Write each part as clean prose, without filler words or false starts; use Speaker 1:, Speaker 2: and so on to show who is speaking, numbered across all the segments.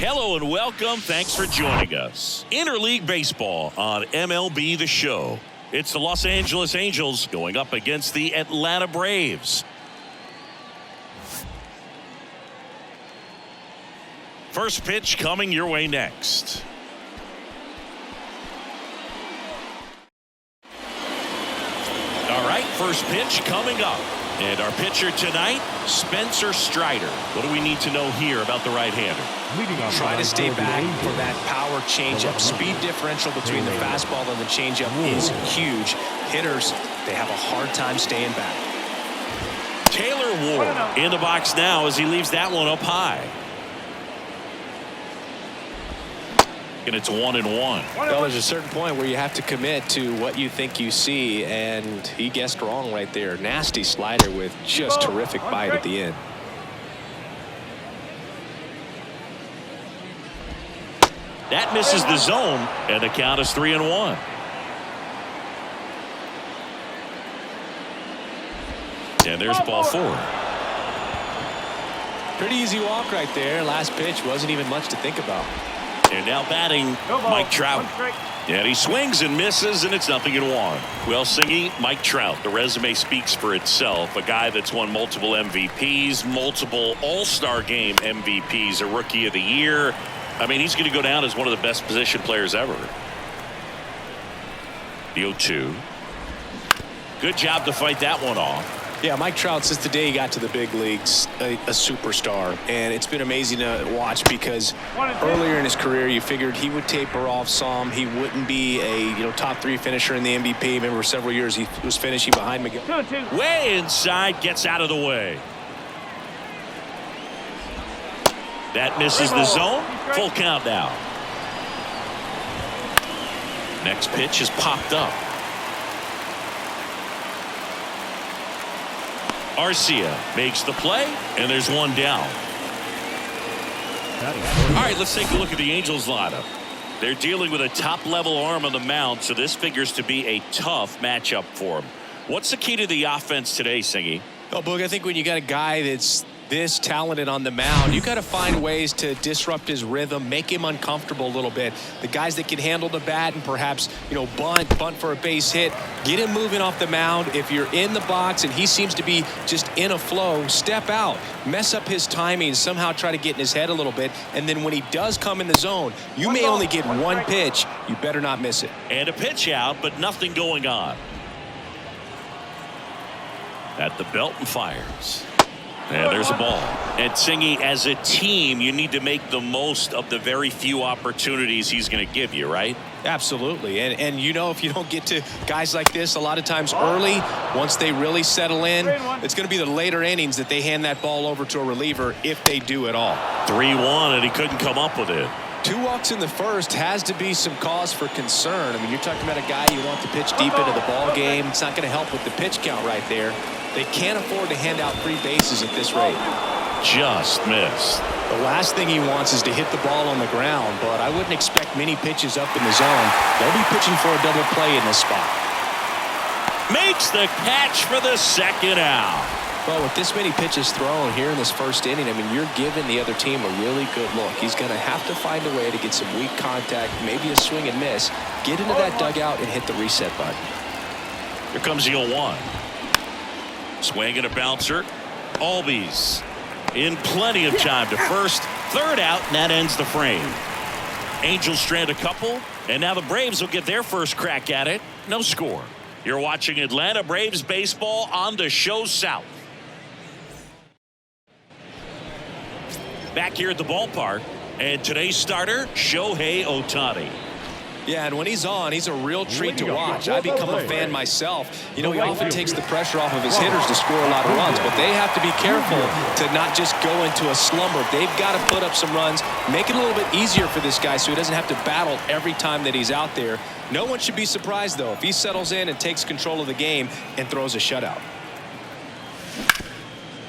Speaker 1: Hello and welcome. Thanks for joining us. Interleague Baseball on MLB The Show. It's the Los Angeles Angels going up against the Atlanta Braves. First pitch coming your way next. All right, first pitch coming up. And our pitcher tonight, Spencer Strider. What do we need to know here about the right-hander?
Speaker 2: Try to stay back for that power changeup. Speed differential between the fastball and the changeup is huge. Hitters, they have a hard time staying back.
Speaker 1: Taylor Ward in the box now as he leaves that one up high. And it's 1-1.
Speaker 2: Well, there's a certain point where you have to commit to what you think you see, and he guessed wrong right there. Nasty slider with just terrific bite at the end.
Speaker 1: That misses the zone, and the count is 3-1. And there's ball 4.
Speaker 2: Pretty easy walk right there. Last pitch wasn't even much to think about.
Speaker 1: And now batting, Mike Trout. And he swings and misses, and it's 0-1. Well, Singy, Mike Trout, the resume speaks for itself. A guy that's won multiple MVPs, multiple All-Star Game MVPs, a Rookie of the Year. I mean, he's going to go down as one of the best position players ever. The 0-2. Good job to fight that one off.
Speaker 2: Yeah, Mike Trout, since the day he got to the big leagues, a superstar. And it's been amazing to watch because earlier in his career, you figured he would taper off some. He wouldn't be a top 3 finisher in the MVP. Remember, several years he was finishing behind Miguel.
Speaker 1: Way inside, gets out of the way. That misses the zone. Full count now. Next pitch is popped up. Arcia makes the play, and there's one down. All right, let's take a look at the Angels lineup. They're dealing with a top-level arm on the mound, so this figures to be a tough matchup for them. What's the key to the offense today, Singy?
Speaker 2: Oh, Boog, I think when you got a guy that's this talented on the mound, you got to find ways to disrupt his rhythm, make him uncomfortable a little bit. The guys that can handle the bat and perhaps, bunt for a base hit, get him moving off the mound. If you're in the box and he seems to be just in a flow, step out, mess up his timing, somehow try to get in his head a little bit. And then when he does come in the zone, you may only get one pitch. You better not miss it.
Speaker 1: And a pitch out, but nothing going on. At the belt and fires. And there's a ball. And Singy, as a team, you need to make the most of the very few opportunities he's going to give you, right?
Speaker 2: Absolutely. And if you don't get to guys like this a lot of times early, once they really settle in, it's going to be the later innings that they hand that ball over to a reliever if they do at all.
Speaker 1: 3-1, and he couldn't come up with it.
Speaker 2: 2 walks in the first has to be some cause for concern. I mean, you're talking about a guy you want to pitch deep into the ball game. It's not going to help with the pitch count right there. They can't afford to hand out free bases at this rate.
Speaker 1: Just missed.
Speaker 2: The last thing he wants is to hit the ball on the ground, but I wouldn't expect many pitches up in the zone. They'll be pitching for a double play in this spot.
Speaker 1: Makes the catch for the second out.
Speaker 2: Well, with this many pitches thrown here in this first inning, I mean, you're giving the other team a really good look. He's going to have to find a way to get some weak contact, maybe a swing and miss, get into that dugout and hit the reset button.
Speaker 1: Here comes the 0-1. Swing and a bouncer. Albies in plenty of time to first. Third out, and that ends the frame. Angels strand a couple, and now the Braves will get their first crack at it. No score. You're watching Atlanta Braves baseball on the Show South. Back here at the ballpark, and today's starter, Shohei Ohtani.
Speaker 2: Yeah, and when he's on, he's a real treat to watch. I become a fan myself. He often takes the pressure off of his hitters to score a lot of runs, but they have to be careful to not just go into a slumber. They've got to put up some runs, make it a little bit easier for this guy so he doesn't have to battle every time that he's out there. No one should be surprised, though, if he settles in and takes control of the game and throws a shutout.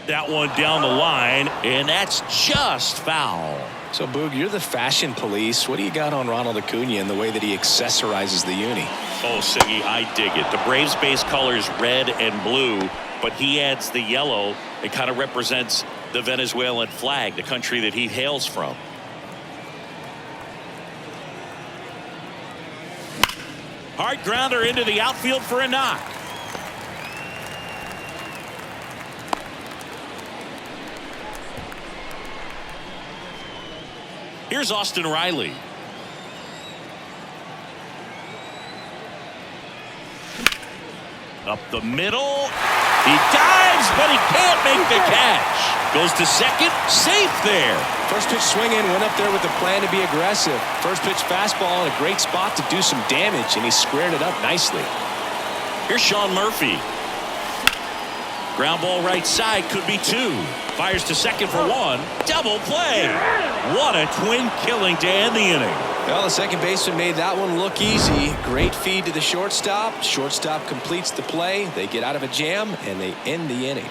Speaker 1: That one down the line, and that's just foul.
Speaker 2: So, Boog, you're the fashion police. What do you got on Ronald Acuna and the way that he accessorizes the uni?
Speaker 1: Oh, Siggy, I dig it. The Braves base colors red and blue, but he adds the yellow. It kind of represents the Venezuelan flag, the country that he hails from. Hard grounder into the outfield for a knock. Here's Austin Riley. Up the middle. He dives, but he can't make the catch. Goes to second. Safe there.
Speaker 2: First pitch swinging, went up there with the plan to be aggressive. First pitch fastball in a great spot to do some damage, and he squared it up nicely.
Speaker 1: Here's Sean Murphy. Ground ball right side, could be two. Fires to second for one. Double play. What a twin killing to end the inning.
Speaker 2: Well, the second baseman made that one look easy. Great feed to the shortstop. Shortstop completes the play. They get out of a jam, and they end the inning.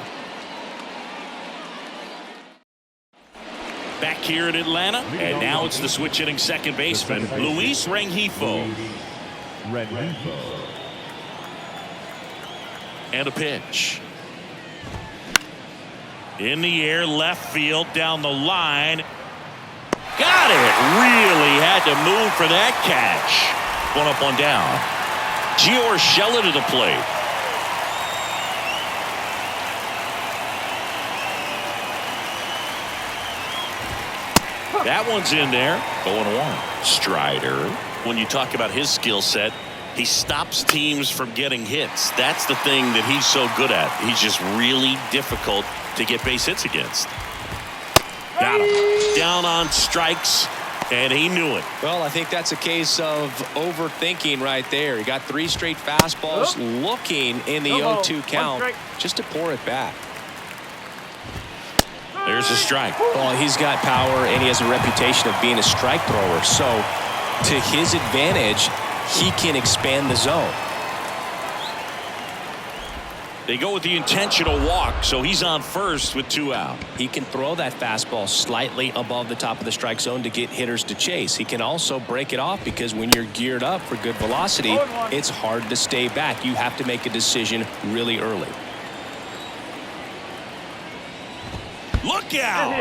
Speaker 1: Back here in Atlanta, and now it's the switch hitting second baseman, Luis Rengifo. And a pitch. In the air, left field, down the line. Got it. Really had to move for that catch. One up, one down. Gio Urshela to the plate. That one's in there. 0-1. Strider. When you talk about his skill set, he stops teams from getting hits. That's the thing that he's so good at. He's just really difficult to get base hits against. Got him. Down on strikes, and he knew it.
Speaker 2: Well, I think that's a case of overthinking right there. He got 3 straight fastballs looking in the 0-2 count just to pour it back.
Speaker 1: There's a strike.
Speaker 2: Well, he's got power, and he has a reputation of being a strike thrower. So, to his advantage, he can expand the zone.
Speaker 1: They go with the intentional walk, so he's on first with 2 out.
Speaker 2: He can throw that fastball slightly above the top of the strike zone to get hitters to chase. He can also break it off because when you're geared up for good velocity, it's hard to stay back. You have to make a decision really early.
Speaker 1: Look out!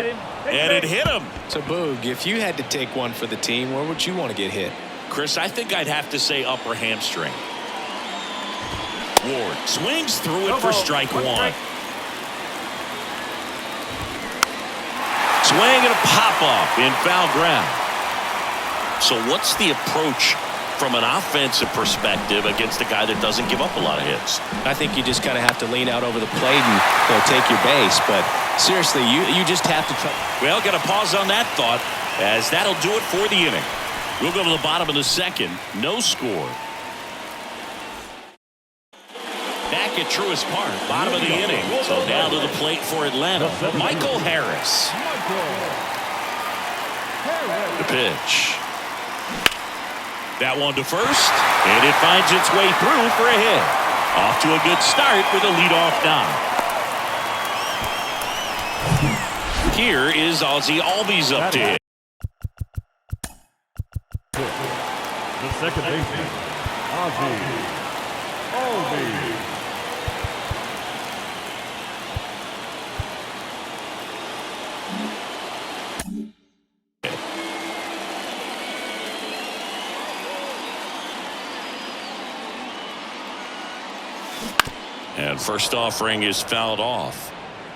Speaker 1: And it hit him.
Speaker 2: So, Boog, if you had to take one for the team, where would you want to get hit?
Speaker 1: Chris, I think I'd have to say upper hamstring. Ward swings through it for strike one. Swing and a pop-up in foul ground. So what's the approach from an offensive perspective against a guy that doesn't give up a lot of hits?
Speaker 2: I think you just kind of have to lean out over the plate and take your base. But seriously, you just have to try.
Speaker 1: Well, got to pause on that thought, as that'll do it for the inning. We'll go to the bottom of the second. No score. Back at Truist Park, bottom of the inning. So now to the plate for Atlanta, Michael Harris. The pitch. That one to first, and it finds its way through for a hit. Off to a good start with a leadoff knock. Here is Ozzie Albies up to hit.
Speaker 3: The second baseman, Ozzie Albies.
Speaker 1: And first offering is fouled off.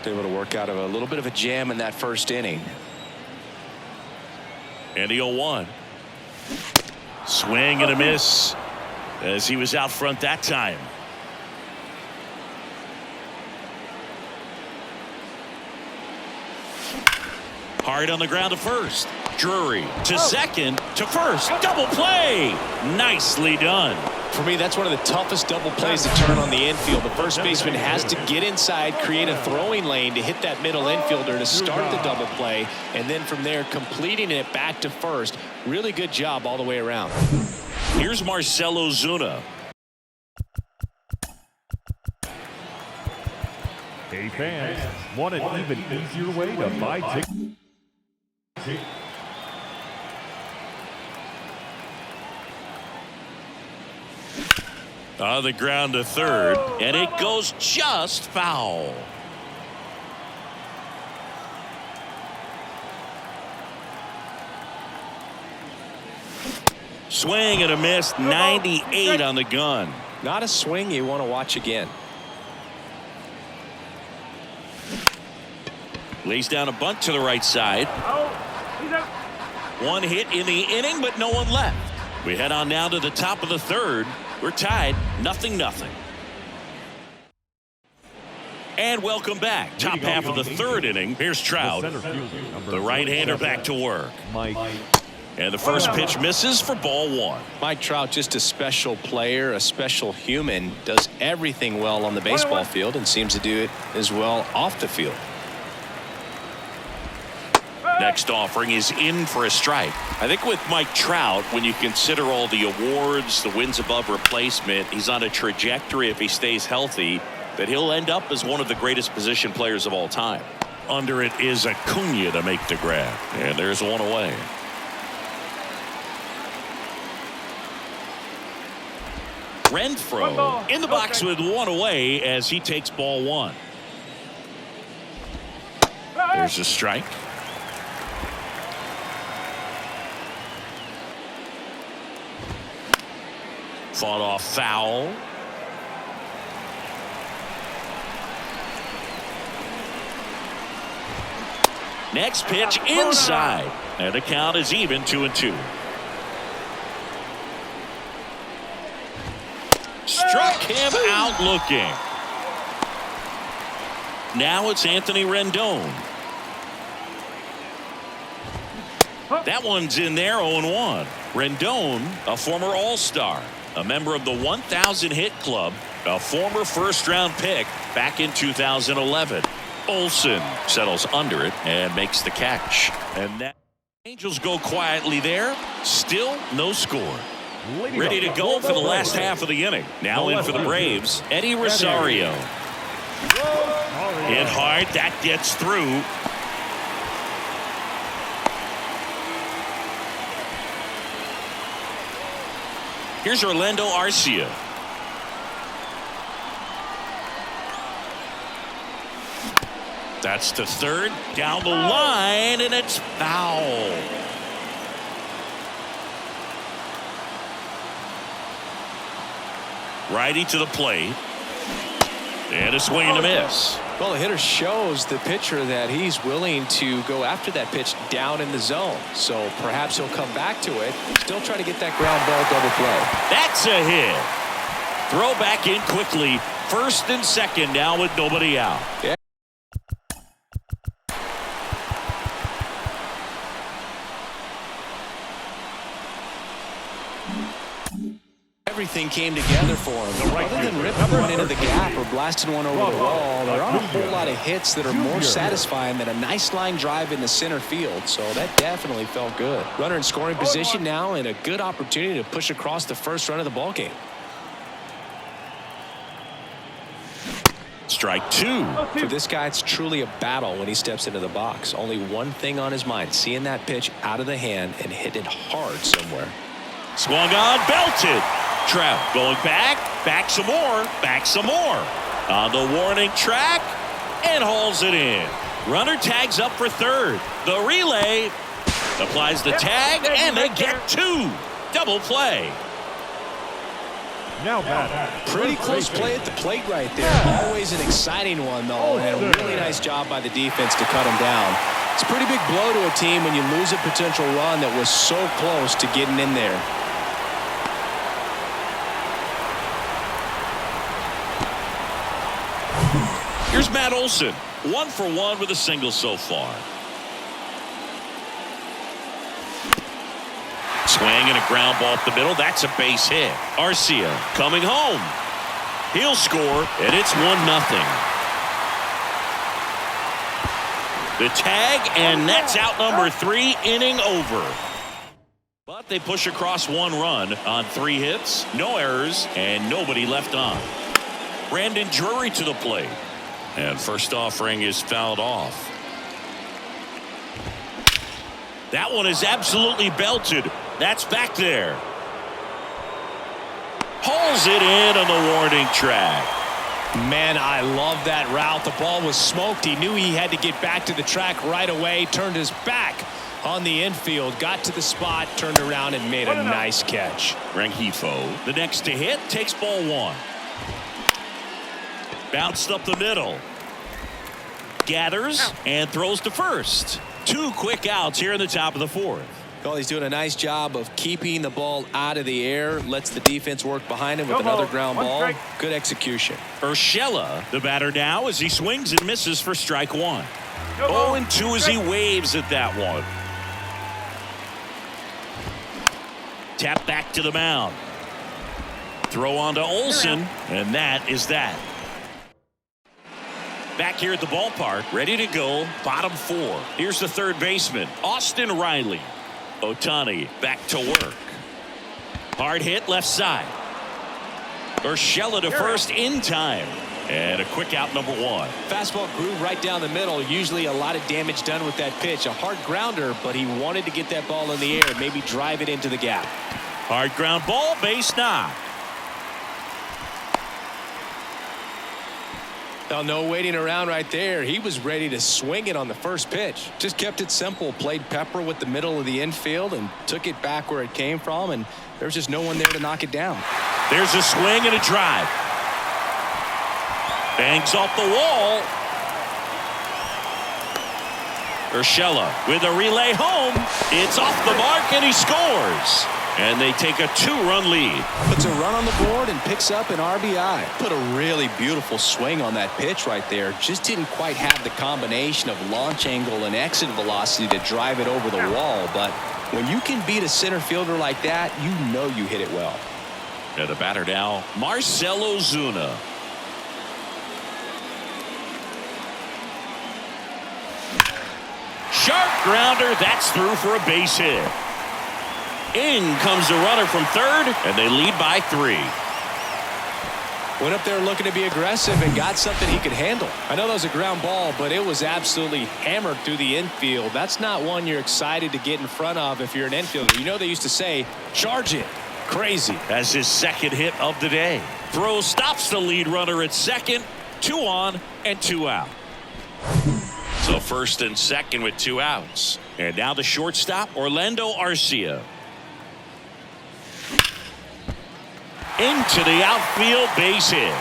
Speaker 2: Able to work out of a little bit of a jam in that first inning.
Speaker 1: And the 0-1. Swing and a miss as he was out front that time. Hard on the ground to first. Drury to second to first. Double play. Nicely done.
Speaker 2: For me, that's one of the toughest double plays to turn on the infield. The first baseman has to get inside, create a throwing lane to hit that middle infielder to start the double play, and then from there completing it back to first. Really good job all the way around.
Speaker 1: Here's Marcell Ozuna.
Speaker 3: Hey fans, want an even easier way to buy tickets?
Speaker 1: On the ground to third, and it goes just foul. Swing and a miss. 98 on the gun.
Speaker 2: Not a swing you want to watch again.
Speaker 1: Lays down a bunt to the right side. One hit in the inning, but no one left. We head on now to the top of the third. We're tied 0-0. And welcome back. Top half of the third inning. Here's Trout. The right-hander back to work. And the first pitch misses for ball one.
Speaker 2: Mike Trout, just a special player, a special human, does everything well on the baseball field and seems to do it as well off the field.
Speaker 1: Next offering is in for a strike. I think with Mike Trout, when you consider all the awards, the wins above replacement, he's on a trajectory, if he stays healthy, that he'll end up as one of the greatest position players of all time. Under it is Acuna to make the grab. And there's one away. Renfroe in the box with one away as he takes ball one. There's a strike. Fought off foul. Next pitch inside. And the count is even 2-2. Struck him out looking. Now it's Anthony Rendon. That one's in there. 0-1. Rendon, a former All-Star, a member of the 1,000 hit club, a former first-round pick back in 2011. Olsen settles under it and makes the catch. And that Angels go quietly there. Still no score. Ready to go for the last half of the inning. Now in for the Braves, Eddie Rosario. Hit hard. That gets through. Here's Orlando Arcia. That's to third. Down the line, and it's foul. Righty to the plate. And a swing and a miss.
Speaker 2: Well, the hitter shows the pitcher that he's willing to go after that pitch down in the zone. So perhaps he'll come back to it. Still try to get that ground ball double play.
Speaker 1: That's a hit. Throw back in quickly. First and second now with nobody out.
Speaker 2: Yeah. Everything came together for him. Other than ripping one into the gap or blasting one over the wall, there aren't a whole lot of hits that are more satisfying than a nice line drive in the center field. So that definitely felt good. Runner in scoring position now and a good opportunity to push across the first run of the ballgame.
Speaker 1: Strike two.
Speaker 2: For this guy, it's truly a battle when he steps into the box. Only one thing on his mind, seeing that pitch out of the hand and hitting it hard somewhere.
Speaker 1: Swung on, belted. Trout going back some more. On the warning track and hauls it in. Runner tags up for third. The relay applies the tag and they get two. Double play.
Speaker 3: Now back.
Speaker 2: Pretty close play at the plate right there. Always an exciting one, though, and a really nice job by the defense to cut him down. It's a pretty big blow to a team when you lose a potential run that was so close to getting in there.
Speaker 1: Here's Matt Olson, 1 for 1 with a single so far. Swing and a ground ball up the middle. That's a base hit. Arcia coming home. He'll score, and it's 1-0. The tag, and that's out number 3, inning over. But they push across 1 run on 3 hits, no errors, and nobody left on. Brandon Drury to the plate. And first offering is fouled off. That one is absolutely belted. That's back there. Hauls it in on the warning track.
Speaker 2: Man, I love that route. The ball was smoked. He knew he had to get back to the track right away. Turned his back on the infield, got to the spot, turned around, and made a nice catch.
Speaker 1: Rengifo, the next to hit, takes ball one. Bounced up the middle. Gathers and throws to first. 2 quick outs here in the top of the 4th.
Speaker 2: Well, he's doing a nice job of keeping the ball out of the air. Lets the defense work behind him with another ground ball. Good execution.
Speaker 1: Urshela, the batter now, as he swings and misses for strike 1. 0-2 as he waves at that one. Tap back to the mound. Throw on to Olsen, and that is that. Back here at the ballpark, ready to go, bottom 4. Here's the third baseman, Austin Riley. Ohtani back to work. Hard hit left side. Urshela to first in time. And a quick out, number 1.
Speaker 2: Fastball groove right down the middle. Usually a lot of damage done with that pitch. A hard grounder, but he wanted to get that ball in the air, maybe drive it into the gap.
Speaker 1: Hard ground ball, base knock.
Speaker 2: Well, no waiting around right there. He was ready to swing it on the first pitch. Just kept it simple. Played pepper with the middle of the infield and took it back where it came from, and there's just no one there to knock it down.
Speaker 1: There's a swing and a drive. Bangs off the wall. Urshela with a relay home. It's off the mark, and he scores. And they take a 2-run lead.
Speaker 2: Puts a run on the board and picks up an RBI. Put a really beautiful swing on that pitch right there. Just didn't quite have the combination of launch angle and exit velocity to drive it over the wall. But when you can beat a center fielder like that, you know you hit it well.
Speaker 1: And the batter now, Marcell Ozuna. Sharp grounder. That's through for a base hit. In comes the runner from third, and they lead by 3.
Speaker 2: Went up there looking to be aggressive and got something he could handle. I know that was a ground ball, but it was absolutely hammered through the infield. That's not one you're excited to get in front of if you're an infielder. You know they used to say, charge it. Crazy.
Speaker 1: That's his second hit of the day. Throw stops the lead runner at second. 2 on and 2 out. So first and second with 2 outs. And now the shortstop, Orlando Arcia. Into the outfield, base hit.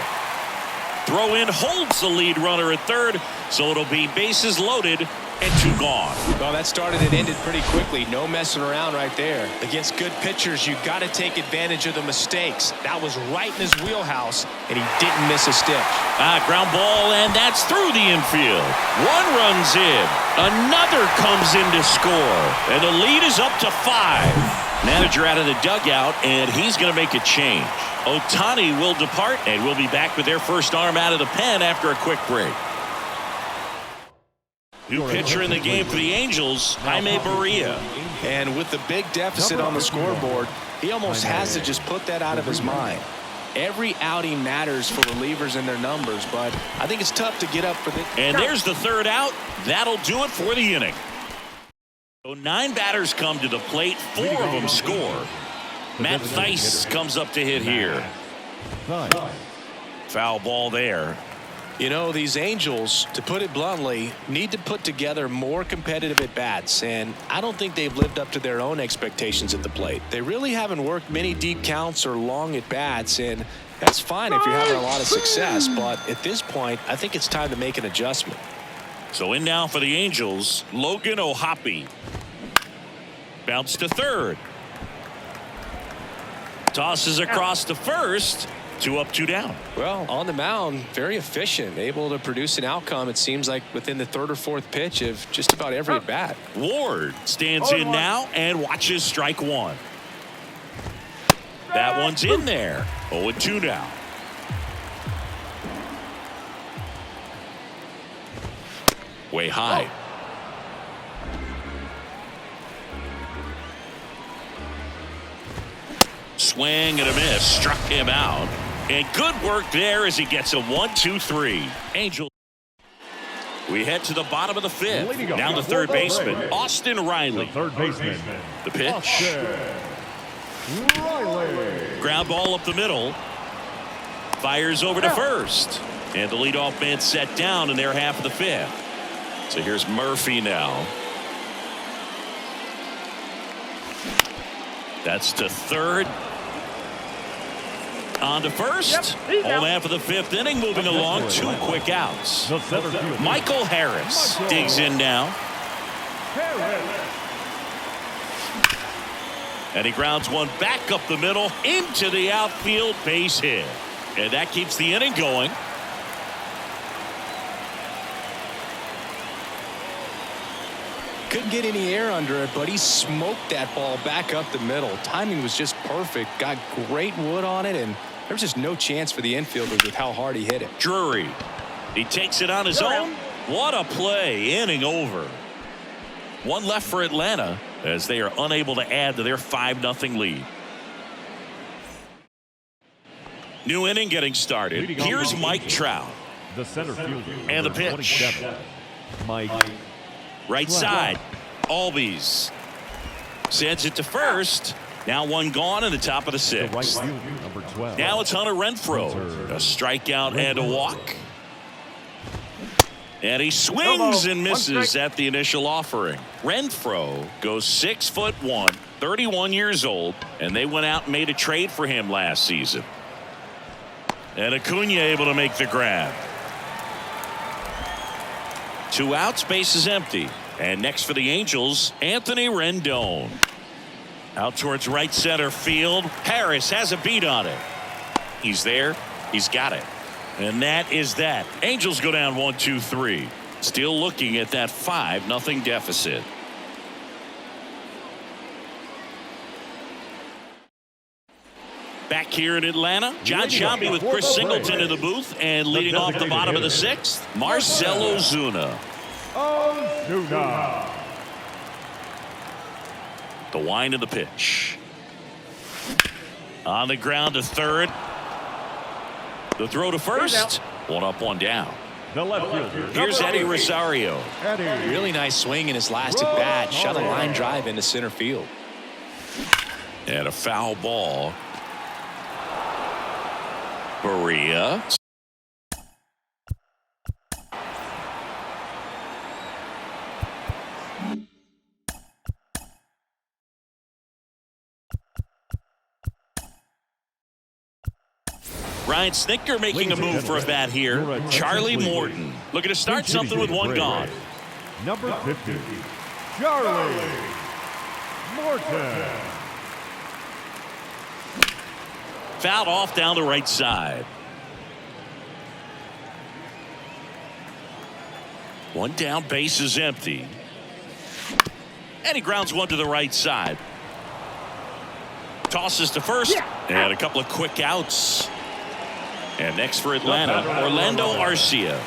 Speaker 1: Throw in holds the lead runner at third, so it'll be bases loaded and 2 gone.
Speaker 2: Well, that started and ended pretty quickly. No messing around right there. Against good pitchers, you got to take advantage of the mistakes. That was right in his wheelhouse, and he didn't miss a stitch.
Speaker 1: Ground ball, and that's through the infield. 1 runs in. Another comes in to score, and the lead is up to 5. Manager out of the dugout, and he's going to make a change. Ohtani will depart, and we'll be back with their first arm out of the pen after a quick break. New pitcher in the game for the Angels, Jaime Barria.
Speaker 2: And with the big deficit on the scoreboard, he almost has to just put that out of his mind. Every outing matters for relievers and their numbers, but I think it's tough to get up for this.
Speaker 1: And there's the 3rd out. That'll do it for the inning. So 9 batters come to the plate, 4 of them score. Matt Thaiss comes up to hit here. Foul ball there.
Speaker 2: You know, these Angels, to put it bluntly, need to put together more competitive at-bats, and I don't think they've lived up to their own expectations at the plate. They really haven't worked many deep counts or long at-bats, and that's fine if you're having a lot of success, but at this point, I think it's time to make an adjustment.
Speaker 1: So in now for the Angels, Logan O'Hoppe. Bounce to third. Tosses across to first. 2 up, 2 down.
Speaker 2: Well, on the mound, very efficient, able to produce an outcome, it seems like, within the 3rd or 4th pitch of just about every at-bat.
Speaker 1: Ward stands in now and watches strike 1. That one's in there. 0-2 now. Way high. Swing and a miss. Struck him out. And good work there as he gets a 1-2-3. Angel. We head to the bottom of the 5th. Now the third baseman, Austin Riley.
Speaker 3: Third baseman.
Speaker 1: The pitch. Ground ball up the middle. Fires over to first. And the leadoff man set down in their half of the 5th. So here's Murphy now. That's to third. On to first. All half of the fifth inning, moving along. 2 quick outs. Michael Harris digs in now. And he grounds one back up the middle into the outfield, base hit. And that keeps the inning going.
Speaker 2: Couldn't get any air under it, but he smoked that ball back up the middle. Timing was just perfect. Got great wood on it, and there was just no chance for the infielders with how hard he hit it.
Speaker 1: Drury. He takes it on his own. What a play. Inning over. One left for Atlanta as they are unable to add to their 5-0 lead. New inning getting started. Here's Mike Trout.
Speaker 3: The center fielder.
Speaker 1: And the pitch.
Speaker 3: Mike.
Speaker 1: Right side. Albies sends it to first. Now one gone in the top of the 6th.
Speaker 3: Right fielder, number 12.
Speaker 1: Now it's Hunter Renfroe. A strikeout and a walk. And he swings and misses at the initial offering. Renfroe goes 6'1", 31 years old, and they went out and made a trade for him last season. And Acuna able to make the grab. 2 outs, base is empty. And next for the Angels, Anthony Rendon. Out towards right center field. Harris has a beat on it. He's there. He's got it. And that is that. Angels go down 1-2-3. Still looking at that 5-0 deficit. Back here in Atlanta, John Sciambi with Chris Singleton in the booth, and leading off the bottom of the 6th, Marcell Ozuna. The wind of the pitch. On the ground to third. The throw to first. 1 up, 1 down.
Speaker 3: The left fielder.
Speaker 1: Here's Eddie Rosario.
Speaker 2: Really nice swing in his last at bat. Shot a line drive into center field.
Speaker 1: And a foul ball. Maria. Ryan Snitker making a move for a bat here. Charlie Morton looking to start something with 1 gone.
Speaker 3: Number 50, Charlie Morton.
Speaker 1: Fouled off down the right side. 1 down, base is empty. And he grounds one to the right side. Tosses to first. And a couple of quick outs. And next for Atlanta, Orlando Arcia.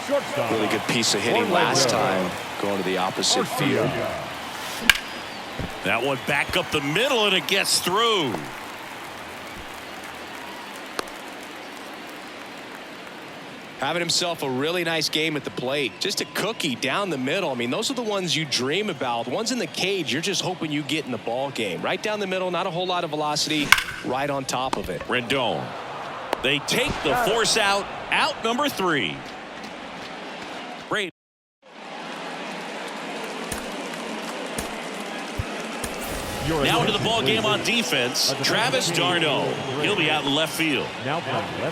Speaker 2: Really good piece of hitting last time, going to the opposite field.
Speaker 1: That one back up the middle, and it gets through.
Speaker 2: Having himself a really nice game at the plate. Just a cookie down the middle. I mean, those are the ones you dream about. The ones in the cage, you're just hoping you get in the ball game. Right down the middle, not a whole lot of velocity, right on top of it.
Speaker 1: Rendon. They take the force out. Out number 3. Brady. Now into the ball game on defense. Travis d'Arnaud. He'll be out in left field.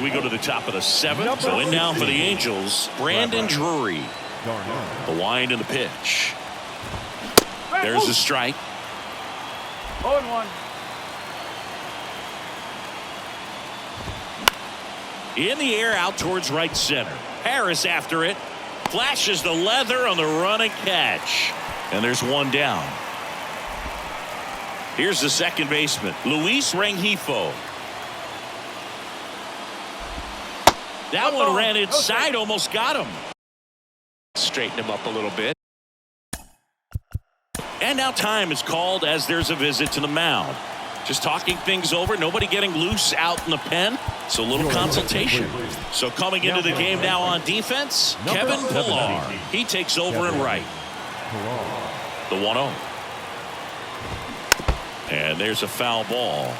Speaker 1: We go to the top of the 7th. So in now for the Angels, Brandon Drury. The wind and the pitch. There's a strike.
Speaker 4: 0-1.
Speaker 1: In the air out towards right center. Harris after it. Flashes the leather on the run and catch. And there's 1 down. Here's the second baseman, Luis Rengifo. That one ran inside, almost got him.
Speaker 2: Straighten him up a little bit.
Speaker 1: And now time is called as there's a visit to the mound. Just talking things over, nobody getting loose out in the pen. So a little consultation. So coming into the game now on defense, Kevin Pillar. He takes over in right. The 1-0. And there's a foul ball.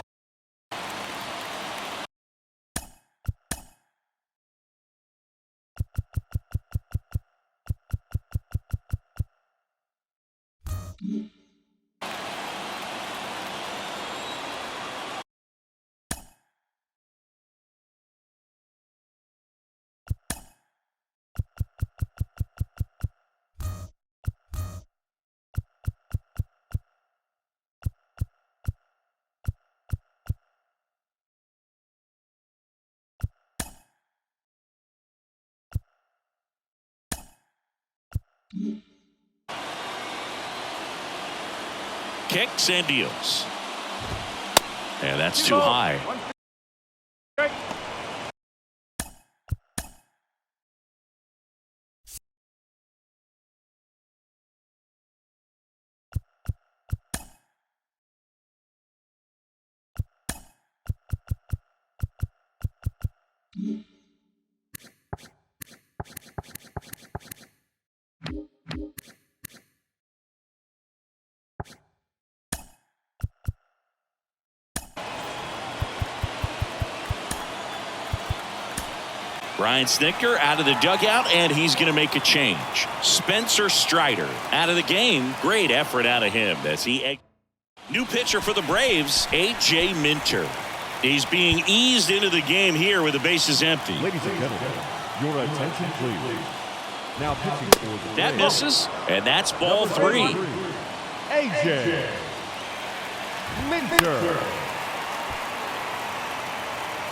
Speaker 1: Kicks and deals. And that's too high. Brian Snitker out of the dugout, and he's going to make a change. Spencer Strider out of the game. Great effort out of him as he. New pitcher for the Braves, A.J. Minter. He's being eased into the game here with the bases empty.
Speaker 3: Ladies and gentlemen, your attention please. Now pitching for the
Speaker 1: That
Speaker 3: Braves.
Speaker 1: misses, and that's ball 3.
Speaker 3: A.J. Minter.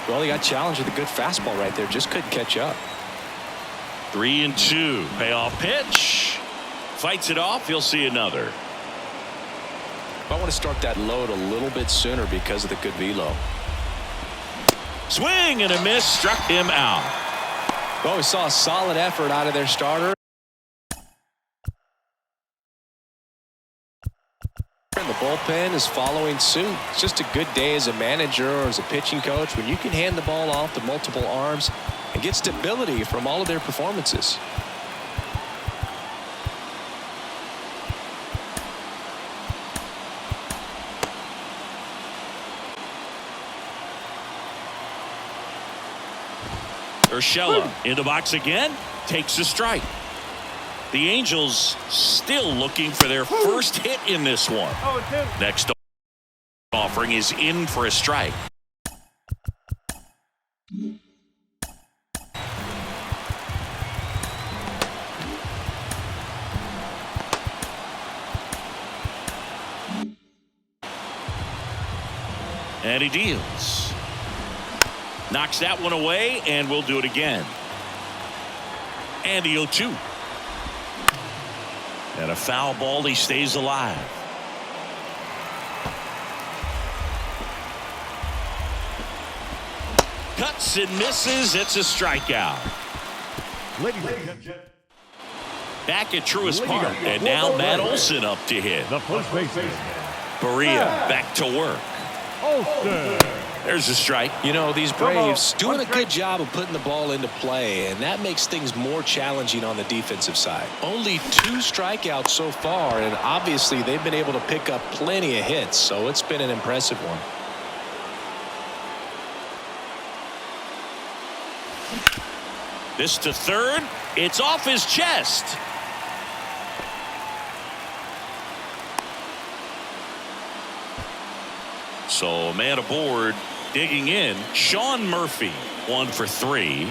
Speaker 2: Well, he got challenged with a good fastball right there. Just couldn't catch up.
Speaker 1: 3-2. Payoff pitch. Fights it off. He'll see another.
Speaker 2: I want to start that load a little bit sooner because of the good velo.
Speaker 1: Swing and a miss. Struck him out.
Speaker 2: Well, we saw a solid effort out of their starter. And the bullpen is following suit. It's just a good day as a manager or as a pitching coach when you can hand the ball off to multiple arms and get stability from all of their performances.
Speaker 1: Urshela in the box again. Takes a strike. The Angels still looking for their first hit in this one. Next offering is in for a strike. And he deals. Knocks that one away, and we'll do it again. And the 0-2. And a foul ball. He stays alive. Cuts and misses. It's a strikeout.
Speaker 3: Ladies and gentlemen,
Speaker 1: Back at Truist Park, and now Matt Olson up to hit.
Speaker 3: the first baseman,
Speaker 1: Berea back to work.
Speaker 3: Olson.
Speaker 1: There's a strike.
Speaker 2: You know, these Braves doing a good job of putting the ball into play, and that makes things more challenging on the defensive side. Only 2 strikeouts so far, and obviously they've been able to pick up plenty of hits, so it's been an impressive one.
Speaker 1: This to third. It's off his chest. So a man aboard, digging in. Sean Murphy, 1 for 3.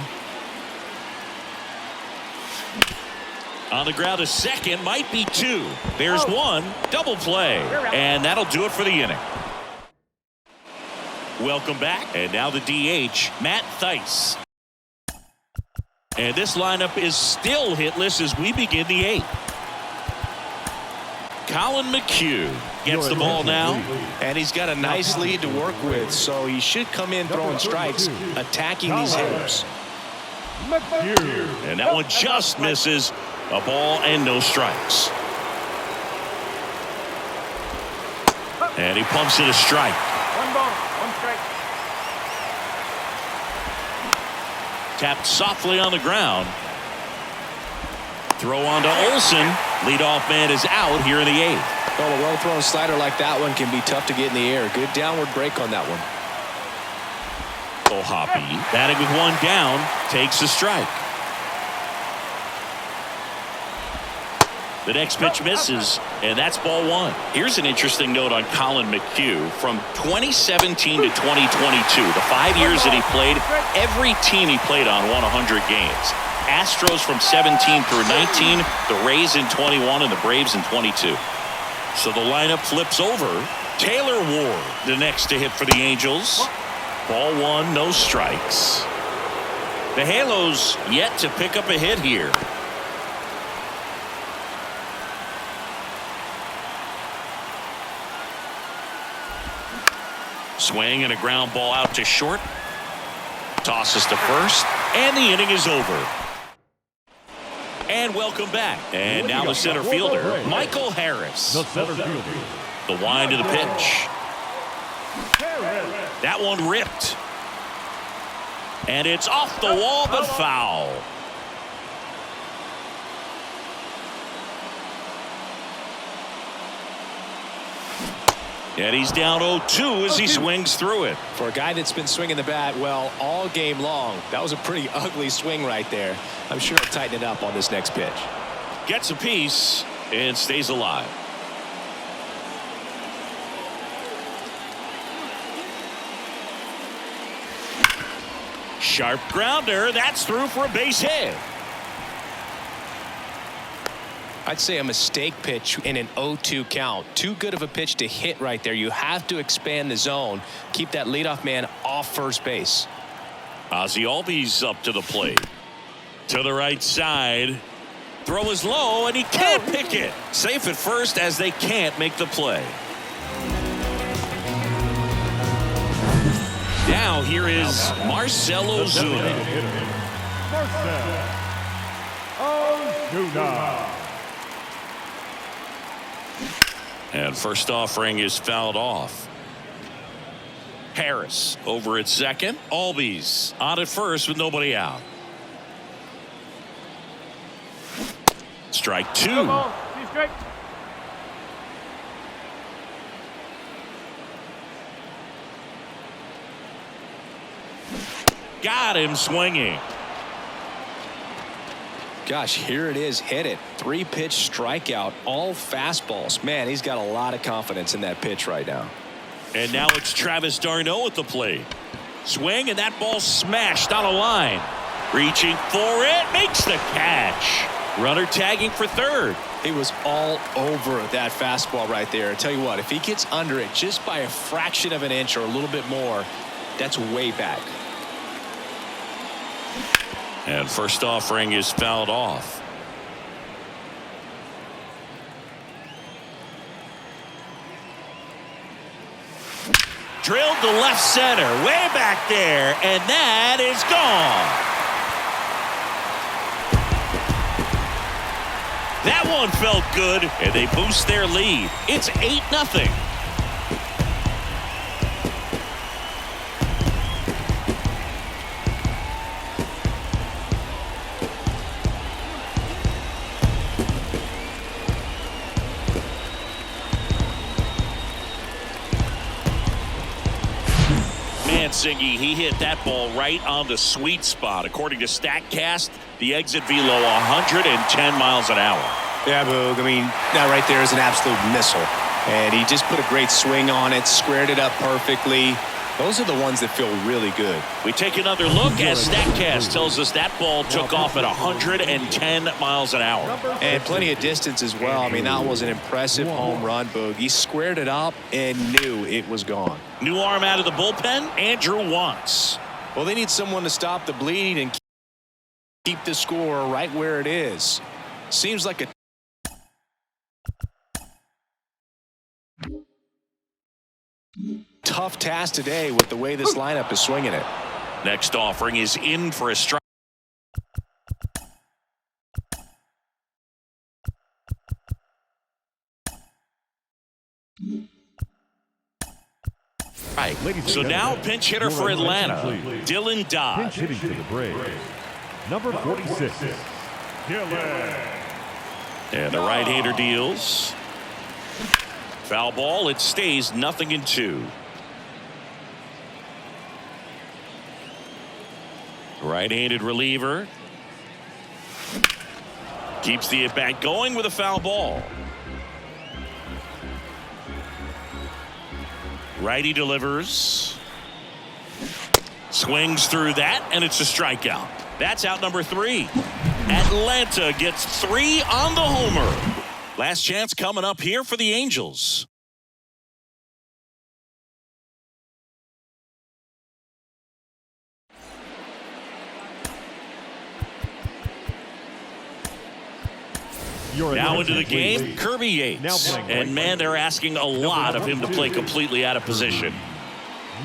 Speaker 1: On the ground to second, might be 2. There's 1. Double play. And that'll do it for the inning. Welcome back. And now the DH, Matt Theis. And this lineup is still hitless as we begin the 8th. Colin McHugh gets the ball now.
Speaker 2: And he's got a nice lead to work with, so he should come in throwing strikes, attacking these hitters.
Speaker 1: And that one just misses. A ball and no strikes. And he pumps it a strike.
Speaker 4: 1 ball, 1 strike.
Speaker 1: Tapped softly on the ground. Throw on to Olson. Leadoff man is out here in the 8th.
Speaker 2: Well, a well-thrown slider like that one can be tough to get in the air. Good downward break on that one.
Speaker 1: Hoppy batting with 1 down, takes a strike. The next pitch misses, and that's ball 1. Here's an interesting note on Colin McHugh. From 2017 to 2022, the 5 years that he played, every team he played on won 100 games. Astros from 17 through 19, the Rays in 21, and the Braves in 22. So the lineup flips over. Taylor Ward, the next to hit for the Angels. Ball 1, no strikes. The Halos yet to pick up a hit here. Swing and a ground ball out to short. Tosses to first, and the inning is over. And welcome back. And now the center fielder, Michael Harris.
Speaker 3: The center fielder.
Speaker 1: The wind of the pitch. That one ripped. And it's off the wall, but foul. And he's down 0-2 as he swings through it.
Speaker 2: For a guy that's been swinging the bat, well, all game long, that was a pretty ugly swing right there. I'm sure he'll tighten it up on this next pitch.
Speaker 1: Gets a piece and stays alive. Sharp grounder. That's through for a base hit.
Speaker 2: I'd say a mistake pitch in an 0-2 count. Too good of a pitch to hit right there. You have to expand the zone. Keep that leadoff man off first base.
Speaker 1: Ozzie Albies up to the plate. To the right side. Throw is low, and he can't pick it. Safe at first as they can't make the play. Now here is Marcell Ozuna.
Speaker 3: Marcell Ozuna.
Speaker 1: And first offering is fouled off. Harris over at second. Albies on at first with nobody out. Strike two.
Speaker 4: Strike.
Speaker 1: Got him swinging.
Speaker 2: Gosh, here it is. Hit it. 3-pitch strikeout. All fastballs. Man, he's got a lot of confidence in that pitch right now.
Speaker 1: And now it's Travis d'Arnaud at the plate. Swing, and that ball smashed on a line. Reaching for it. Makes the catch. Runner tagging for third.
Speaker 2: He was all over that fastball right there. I tell you what, if he gets under it just by a fraction of an inch or a little bit more, that's way back.
Speaker 1: And first offering is fouled off. Drilled to left center, way back there, and that is gone. That one felt good, and they boost their lead. It's 8-0. Singy, he hit that ball right on the sweet spot. According to StatCast, the exit velo 110 miles an hour.
Speaker 2: Yeah, Boog. I mean, that right there is an absolute missile. And he just put a great swing on it, squared it up perfectly. Those are the ones that feel really good.
Speaker 1: We take another look as StatCast tells us that ball took off at 110 miles an hour.
Speaker 2: And plenty of distance as well. I mean, that was an impressive home run, Boog. He squared it up and knew it was gone.
Speaker 1: New arm out of the bullpen, Andrew Wantz.
Speaker 2: Well, they need someone to stop the bleed and keep the score right where it is. Seems like a tough task today with the way this lineup is swinging it.
Speaker 1: Next offering is in for a strike. Right. So now pinch hitter for Atlanta, Dylan Dodd.
Speaker 3: Pinch hitting for the Braves. Number 46. Dylan.
Speaker 1: And the right-hander deals. Foul ball. It stays 0-2. Right-handed reliever. Keeps the at-bat going with a foul ball. Righty delivers. Swings through that, and it's a strikeout. That's out number 3. Atlanta gets 3 on the homer. Last chance coming up here for the Angels. Now into the game, Kirby Yates. And man, they're asking a lot of him to play completely out of position.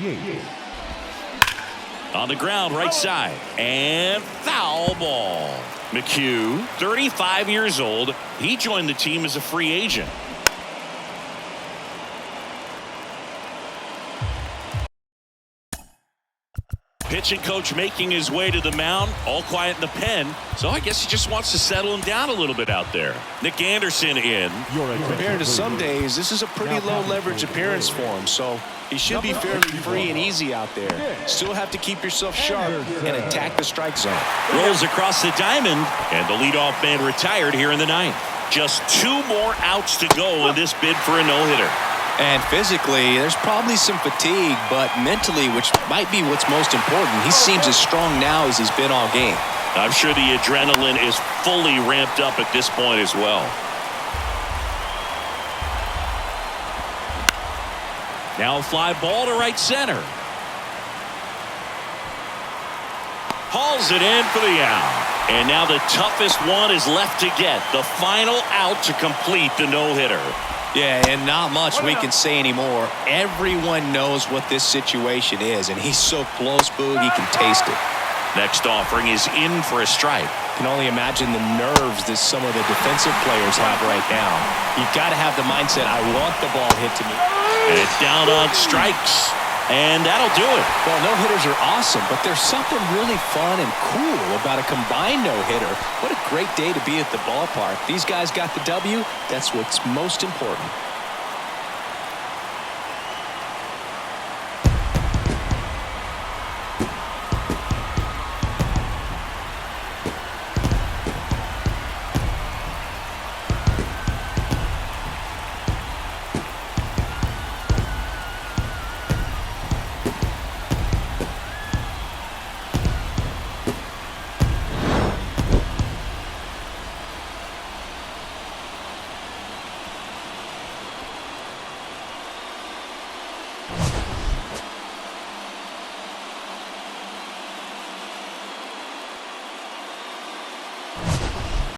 Speaker 3: Yates.
Speaker 1: On the ground, right side. And foul ball. McHugh, 35 years old. He joined the team as a free agent. Pitching coach making his way to the mound, all quiet in the pen. So I guess he just wants to settle him down a little bit out there. Nick Anderson in.
Speaker 2: Compared to some days, this is a pretty low leverage appearance for him. So he should be fairly free and easy out there. Still have to keep yourself sharp and attack the strike zone.
Speaker 1: Rolls across the diamond, and the leadoff man retired here in the ninth. Just 2 more outs to go in this bid for a no-hitter.
Speaker 2: And physically, there's probably some fatigue, but mentally, which might be what's most important, he seems as strong now as he's been all game.
Speaker 1: I'm sure the adrenaline is fully ramped up at this point as well. Now a fly ball to right center. Hauls it in for the out. And now the toughest one is left to get. The final out to complete the no-hitter.
Speaker 2: Yeah, and not much we can say anymore. Everyone knows what this situation is, and he's so close, Boog, he can taste it.
Speaker 1: Next offering is in for a strike.
Speaker 2: Can only imagine the nerves that some of the defensive players have right now. You've got to have the mindset, I want the ball hit to me.
Speaker 1: And it's down on strikes. And that'll do it.
Speaker 2: Well, no-hitters are awesome, but there's something really fun and cool about a combined no-hitter. What a great day to be at the ballpark. These guys got the W. That's what's most important.